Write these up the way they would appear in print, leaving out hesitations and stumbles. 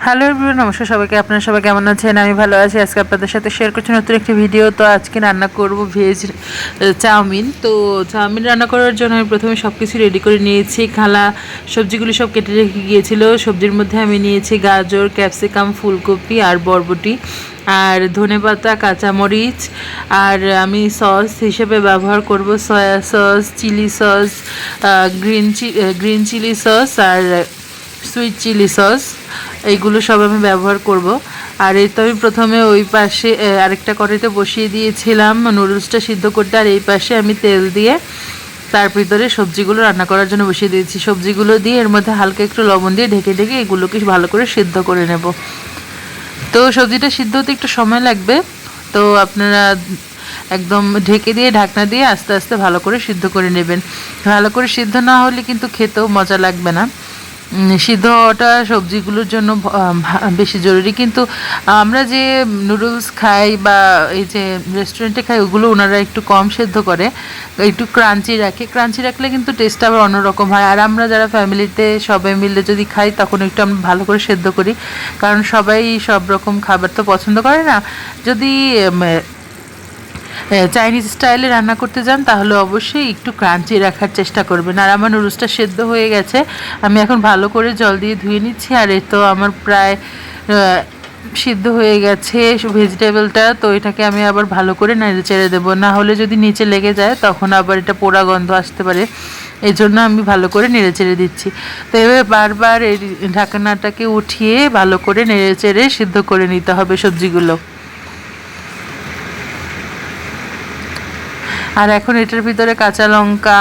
Hello everyone, নমস্কার সবাইকে। আপনারা সবাই কেমন আছেন? আমি ভালো আছি। আজকে আপনাদের সাথে শেয়ার করছি নতুন একটি ভিডিও। তো আজকে রান্না করব ভেজ চাউমিন। তো চাউমিন রান্না করার জন্য আমি প্রথমে সব কিছু রেডি করে নিয়েছি। খালা সবজিগুলি সব কেটে রেখে গিয়েছিল। সবজির মধ্যে আমি নিয়েছি গাজর, ক্যাপসিকাম, ফুলকপি আর বরবটি আর ধনেপাতা, কাঁচামরিচ। আর আমি সস হিসেবে ব্যবহার করব soya sauce, chilli sauce, green chilli sauce আর সুইট চিলি সস। এইগুলো সব আমি ব্যবহার করব। আর এই তো আমি প্রথমে ওই পাশে আরেকটা কড়াইতে বসিয়ে দিয়েছিলাম নুডলসটা সিদ্ধ করতে, আর এই পাশে আমি তেল দিয়ে তার ভিতরে সবজিগুলো রান্না করার জন্য বসিয়ে দিয়েছি। সবজিগুলো দিয়ে এর মধ্যে হালকা একটু লবণ দিয়ে ঢেকে ঢেকে এগুলোকে ভালো করে সিদ্ধ করে নেব। তো সবজিটা সিদ্ধ হতে একটু সময় লাগবে, তো আপনারা একদম ঢেকে দিয়ে ঢাকনা দিয়ে আস্তে আস্তে ভালো করে সিদ্ধ করে নেবেন। ভালো করে সিদ্ধ না হলে কিন্তু খেতেও মজা লাগবে না। সিদ্ধ হওয়াটা সবজিগুলোর জন্য বেশি জরুরি। কিন্তু আমরা যে নুডলস খাই বা এই যে রেস্টুরেন্টে খাই, ওগুলো ওনারা একটু কম সেদ্ধ করে, একটু ক্রাঞ্চি রাখে। ক্রাঞ্চি রাখলে কিন্তু টেস্ট আবার অন্যরকম হয়। আর আমরা যারা ফ্যামিলিতে সবাই মিলে যদি খাই, তখন একটু আমরা ভালো করে সেদ্ধ করি, কারণ সবাই সব রকম খাবার তো পছন্দ করে না। যদি চাইনিজ স্টাইলে রান্না করতে যান, তাহলে অবশ্যই একটু ক্রাঞ্চি রাখার চেষ্টা করবেন। আর আমার নুডলসটা সেদ্ধ হয়ে গেছে, আমি এখন ভালো করে জল দিয়ে ধুয়ে নিচ্ছি। আর এই তো আমার প্রায় সিদ্ধ হয়ে গেছে ভেজিটেবলটা। তো এটাকে আমি আবার ভালো করে নেড়ে চেড়ে দেবো, না হলে যদি নিচে লেগে যায় তখন আবার এটা পোড়া গন্ধ আসতে পারে। এই জন্য আমি ভালো করে নেড়ে চেড়ে দিচ্ছি। তো এভাবে বারবার এই ঢাকনাটাকে উঠিয়ে ভালো করে নেড়ে চেড়ে সিদ্ধ করে নিতে হবে সবজিগুলো। আর এখন এটার ভিতরে কাঁচা লঙ্কা,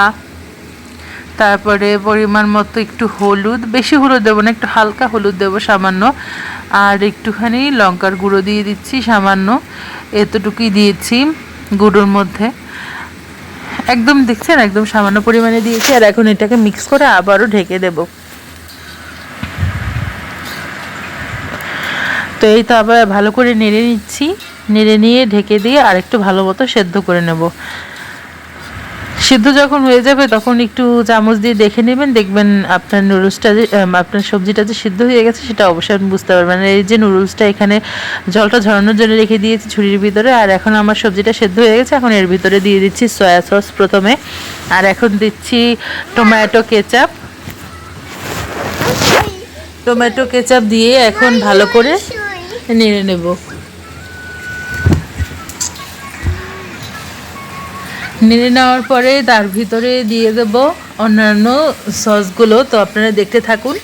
তারপরে পরিমাণ মতো একটু হলুদ, বেশি হলুদ দেবো না, একটু হালকা হলুদ দেবো সামান্য, আর একটুখানি লঙ্কার গুঁড়ো দিয়ে দিচ্ছি সামান্য, এতটুকুই দিয়েছি গুঁড়োর মধ্যে। একদম দেখছেন, একদম সামান্য পরিমাণে দিয়েছি। আর এখন এটাকে মিক্স করে আবারও ঢেকে দেব। তো এই তো আবার ভালো করে নেড়ে নিচ্ছি, নেড়ে নিয়ে ঢেকে দিয়ে আরেকটু ভালো মতো সেদ্ধ করে নেব। সিদ্ধ যখন হয়ে যাবে তখন একটু চামচ দিয়ে দেখে নেবেন, দেখবেন আপনার নুডলসটা যে আপনার সবজিটা যে সিদ্ধ হয়ে গেছে সেটা অবশ্যই আপনি বুঝতে পারবেন। এই যে নুডলসটা এখানে জলটা ঝরানোর জন্য রেখে দিয়েছি ঝুড়ির ভিতরে, আর এখন আমার সবজিটা সেদ্ধ হয়ে গেছে। এখন এর ভিতরে দিয়ে দিচ্ছি সয়া সস প্রথমে, আর এখন দিচ্ছি টমেটো কেচাপ। টমেটো কেচাপ দিয়ে এখন ভালো করে নেড়ে নেব। নেড়ে নেওয়ার পরে তার ভিতরে দিয়ে দেব অন্যান্য সসগুলো। তো আপনারা দেখতে থাকুন,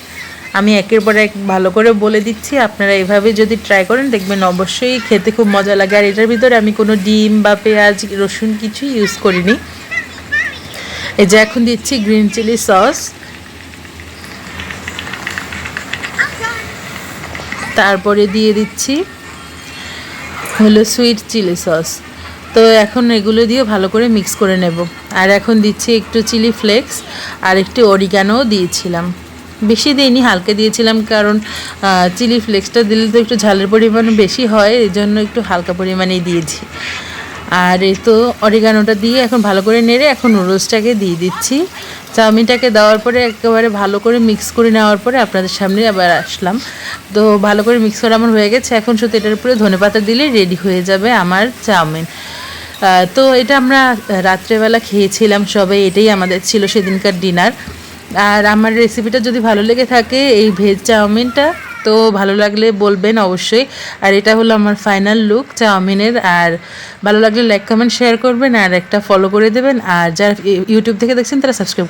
আমি একের পর এক ভালো করে বলে দিচ্ছি। আপনারা এভাবে যদি ট্রাই করেন, দেখবেন অবশ্যই খেতে খুব মজা লাগে। আর এটার ভিতরে আমি কোনো ডিম বা পেঁয়াজ, রসুন কিছুই ইউজ করিনি। এই যে এখন দিচ্ছি গ্রিন চিলি সস, তারপরে দিয়ে দিচ্ছি হলো সুইট চিলি সস। তো এখন এগুলো দিয়ে ভালো করে মিক্স করে নেব। আর এখন দিচ্ছি একটু চিলি ফ্লেক্স, আর একটু অরিগানো দিয়েছিলাম, বেশি দিইনি, হালকা দিয়েছিলাম, কারণ চিলি ফ্লেক্সটা দিলে তো একটু ঝালের পরিমাণ বেশি হয়, এই জন্য একটু হালকা পরিমাণেই দিয়েছি। আর এই তো অরিগানোটা দিয়ে এখন ভালো করে নেড়ে এখন নুডলসটাকে দিয়ে দিচ্ছি। চাউমিনটাকে দেওয়ার পরে একেবারে ভালো করে মিক্স করে নেওয়ার পরে আপনাদের সামনে আবার আসলাম। তো ভালো করে মিক্স করা আমার হয়ে গেছে। এখন শুধু এটার উপরে ধনেপাতা দিলে রেডি হয়ে যাবে আমার চাউমিন। তো এটা আমরা রাত্রেবেলা খেয়েছিলাম সবাই, এটাই আমাদের ছিল সেদিনকার ডিনার। আর আমার রেসিপিটা যদি ভালো লেগে থাকে, এই ভেজ চাউমিনটা, তো ভালো লাগলে বলবেন অবশ্যই। আর এটা হলো আমার ফাইনাল লুক চাউমিনের। আর ভালো লাগলে লাইক, কমেন্ট, শেয়ার করবেন, আর একটা ফলো করে দেবেন। আর যারা ইউটিউব থেকে দেখছেন তারা সাবস্ক্রাইব